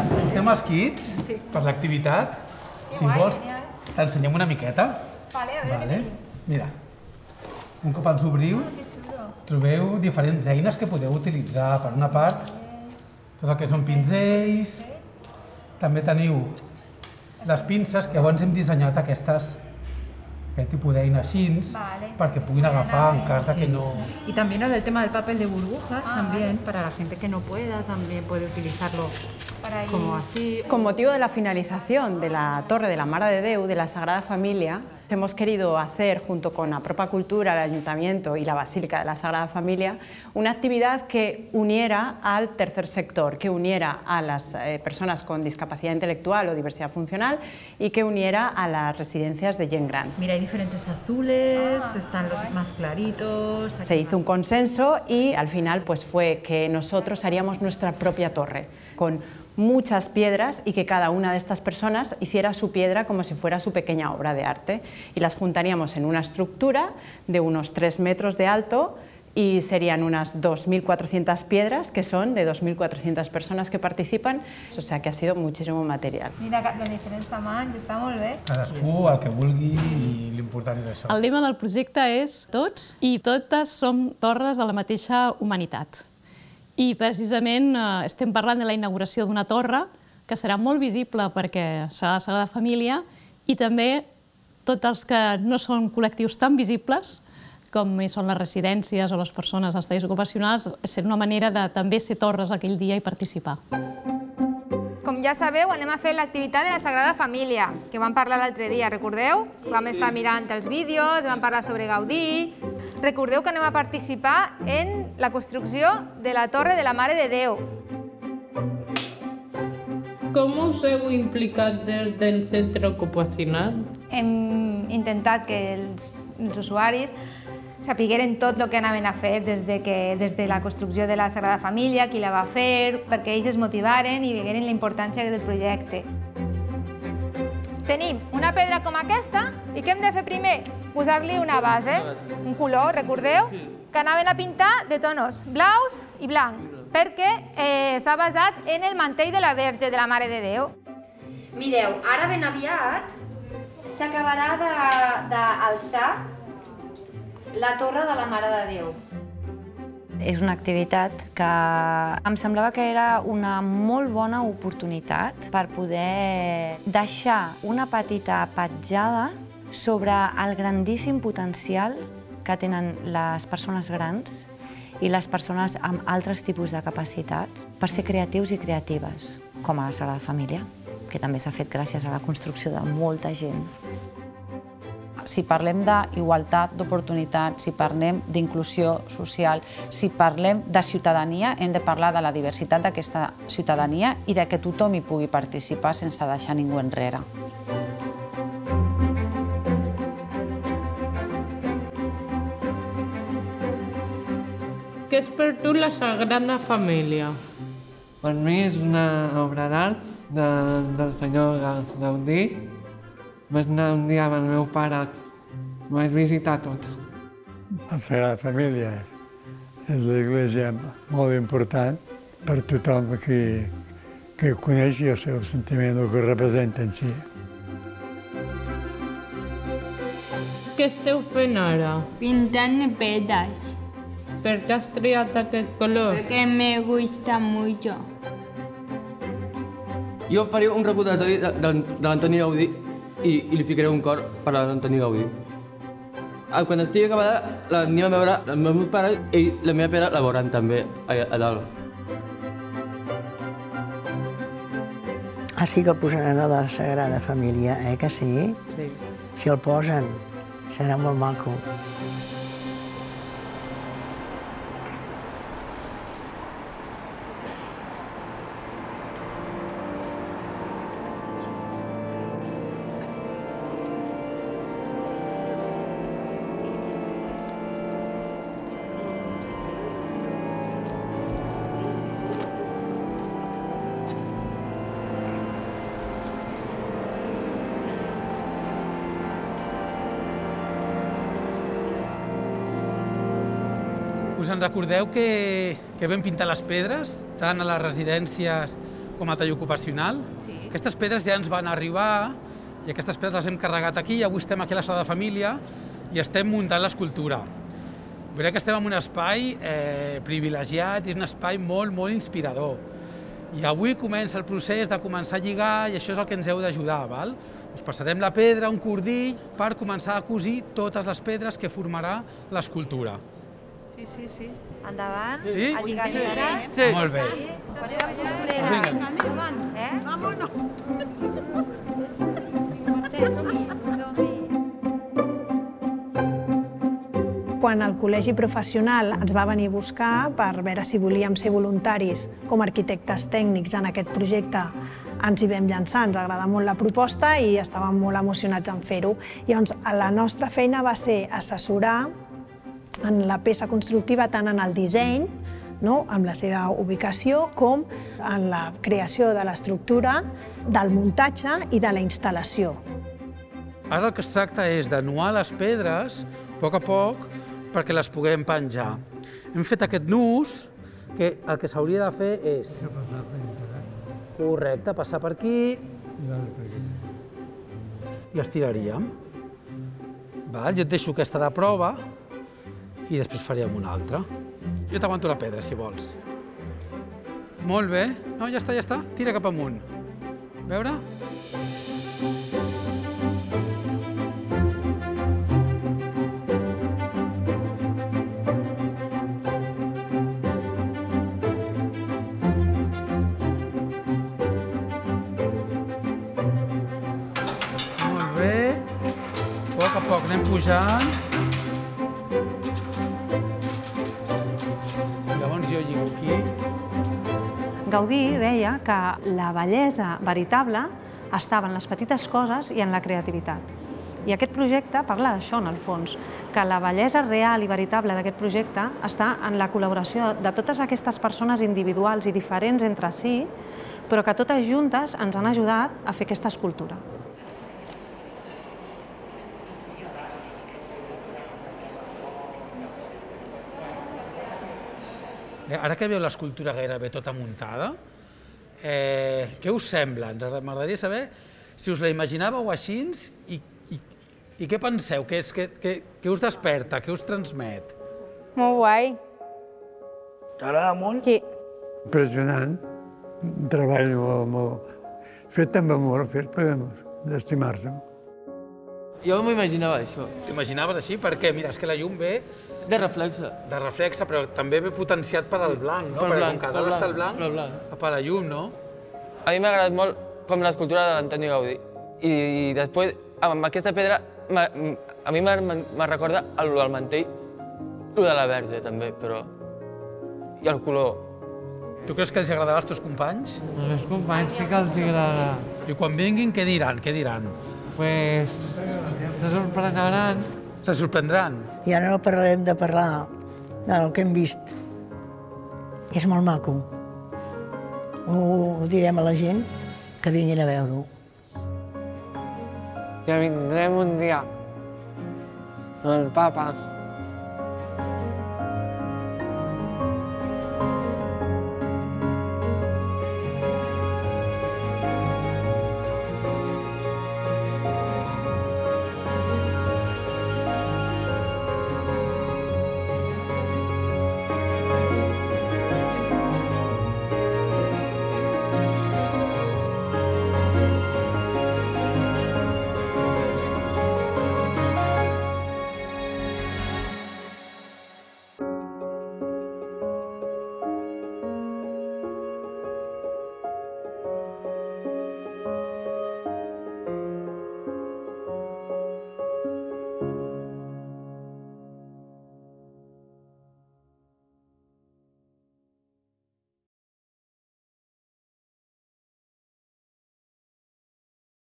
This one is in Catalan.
Mira, portem els kits per l'activitat. Si vols, t'ensenyem una miqueta. Vale, a veure què tenim. Mira, un cop els obriu, trobeu diferents eines que podeu utilitzar. Per una part, tot el que són pinzells. També teniu les pinces, que llavors hem dissenyat aquest tipus d'eines així, perquè puguin agafar en cas de que no... Y también el tema del papel de burbujas, también, para la gente que no pueda, también puede utilizarlo como así. Con motivo de la finalización de la Torre de la Mare de Déu, de la Sagrada Familia, hemos querido hacer, junto con la Propa Cultura, el Ayuntamiento y la Basílica de la Sagrada Familia, una actividad que uniera al tercer sector, que uniera a las personas con discapacidad intelectual o diversidad funcional y que uniera a las residencias de gent gran. Mira, hay diferentes azules, están los más claritos... Se hizo un consenso y al final pues fue que nosotros haríamos nuestra propia torre, con muchas piedras y que cada una de estas personas hiciera su piedra como si fuera su pequeña obra de arte y las juntaríamos en una estructura de unos 3 metros de alto y serían unas 2.400 piedras que son de 2.400 personas que participan, o sea que ha sido muchísimo material. Mira, de diferents tamanys, està molt bé. Cadascú el que vulgui i l'important és això. El lema del projecte és tots i totes som torres de la mateixa humanitat. I precisament estem parlant de la inauguració d'una torre que serà molt visible perquè serà la Sagrada Família i també tots els que no són col·lectius tan visibles com són les residències o les persones dels talls ocupacionals, serà una manera de també ser torres aquell dia i participar. Com ja sabeu, anem a fer l'activitat de la Sagrada Família, que vam parlar l'altre dia, recordeu? Vam estar mirant els vídeos, vam parlar sobre Gaudí... Recordeu que anem a participar en la construcció de la Torre de la Mare de Déu. Com us heu implicat des del centre ocupacional? Hem intentat que els usuaris sapigueren tot el que anaven a fer des de la construcció de la Sagrada Família, qui la va fer, perquè ells es motivaren i veieren la importància del projecte. Tenim una pedra com aquesta i què hem de fer primer? Posar-li una base, un color, recordeu? Que anaven a pintar de tonos blaus i blanc, perquè està basat en el mantell de la Verge, de la Mare de Déu. Mireu, ara ben aviat s'acabarà d'alçar la Torre de la Mare de Déu. És una activitat que em semblava que era una molt bona oportunitat per poder deixar una petita petjada sobre el grandíssim potencial que tenen les persones grans i les persones amb altres tipus de capacitats per ser creatius i creatives, com a la Sagrada Família, que també s'ha fet gràcies a la construcció de molta gent. Si parlem d'igualtat d'oportunitats, si parlem d'inclusió social, si parlem de ciutadania, hem de parlar de la diversitat d'aquesta ciutadania i de que tothom hi pugui participar sense deixar ningú enrere. Què és per tu la Sagrada Família? Per mi és una obra d'art del senyor Gaudí. Vaig anar un dia amb el meu pare, vaig visitar tot. La Sagrada Família és l'església molt important per tothom que coneix el seu sentiment, el que representa en si. Què esteu fent ara? Pintando pedras. Per què has triat aquest color? Porque me gusta mucho. Jo faré un recordatori de l'Antoni Gaudí i li ficaré un cor per a l'Antoni Gaudí. Quan estigui acabada, l'anem a veure els meus pares i la meva pare la veuran també a dalt. Sí que el posaran a la Sagrada Família, que sí? Sí. Si el posen, serà molt maco. Us en recordeu que vam pintar les pedres, tant a les residències com a taller ocupacional. Aquestes pedres ja ens van arribar i aquestes pedres les hem carregat aquí i avui estem aquí a la Sagrada Família i estem muntant l'escultura. Veureu que estem en un espai privilegiat i és un espai molt, molt inspirador. I avui comença el procés de començar a lligar i això és el que ens heu d'ajudar, val? Us passarem la pedra, un cordill, per començar a cosir totes les pedres que formarà l'escultura. Sí. Endavant. Sí? A lligar pedra. Sí. Molt bé. Farem costurera. Quan el col·legi professional ens va venir a buscar per veure si volíem ser voluntaris com a arquitectes tècnics en aquest projecte, ens hi vam llançar, ens agradava molt la proposta i estàvem molt emocionats en fer-ho. Llavors, la nostra feina va ser assessorar en la peça constructiva tant en el disseny, amb la seva ubicació, com en la creació de l'estructura, del muntatge i de la instal·lació. Ara el que es tracta és d'anuar les pedres, a poc, perquè les puguem penjar. Hem fet aquest nus, que el que s'hauria de fer és... Correcte, passar per aquí... I estiraríem. Jo et deixo aquesta de prova i després faríem una altra. Jo t'aguanto la pedra, si vols. Molt bé. No, ja està. Tira cap amunt. A veure? Molt bé. A poc anem pujant. Jo lligo aquí. Gaudí deia que la bellesa veritable estava en les petites coses i en la creativitat. I aquest projecte parla d'això, en el fons, que la bellesa real i veritable d'aquest projecte està en la col·laboració de totes aquestes persones individuals i diferents entre si, però que totes juntes ens han ajudat a fer aquesta escultura. Ara que veu l'escultura gairebé tota muntada, què us sembla? M'agradaria saber si us la imaginàveu així i què penseu, què us desperta, què us transmet? Molt guai. T'agrada molt? Sí. Impressionant. Un treball molt... fet amb amor, fet per d'estimar-se. Jo m'ho imaginava això. T'imaginaves així? Per què? Mira, és que la llum ve... De reflexe. De reflexe, però també ve potenciat per al blanc, no? Perquè com que dalt està el blanc, per la llum, no? A mi m'ha agradat molt com l'escultura de l'Antoni Gaudí. I després, amb aquesta pedra, a mi me recorda el mantell, el de la Verge, també, però... I el color. Tu creus que els agradarà als teus companys? Els meus companys sí que els agradarà. I quan vinguin, què diran? Pues... se sorprendran. Se sorprendran. I ara no parlarem de parlar del que hem vist. És molt maco. Ho direm a la gent que vinguin a veure-ho. Que vindrem un dia amb el papa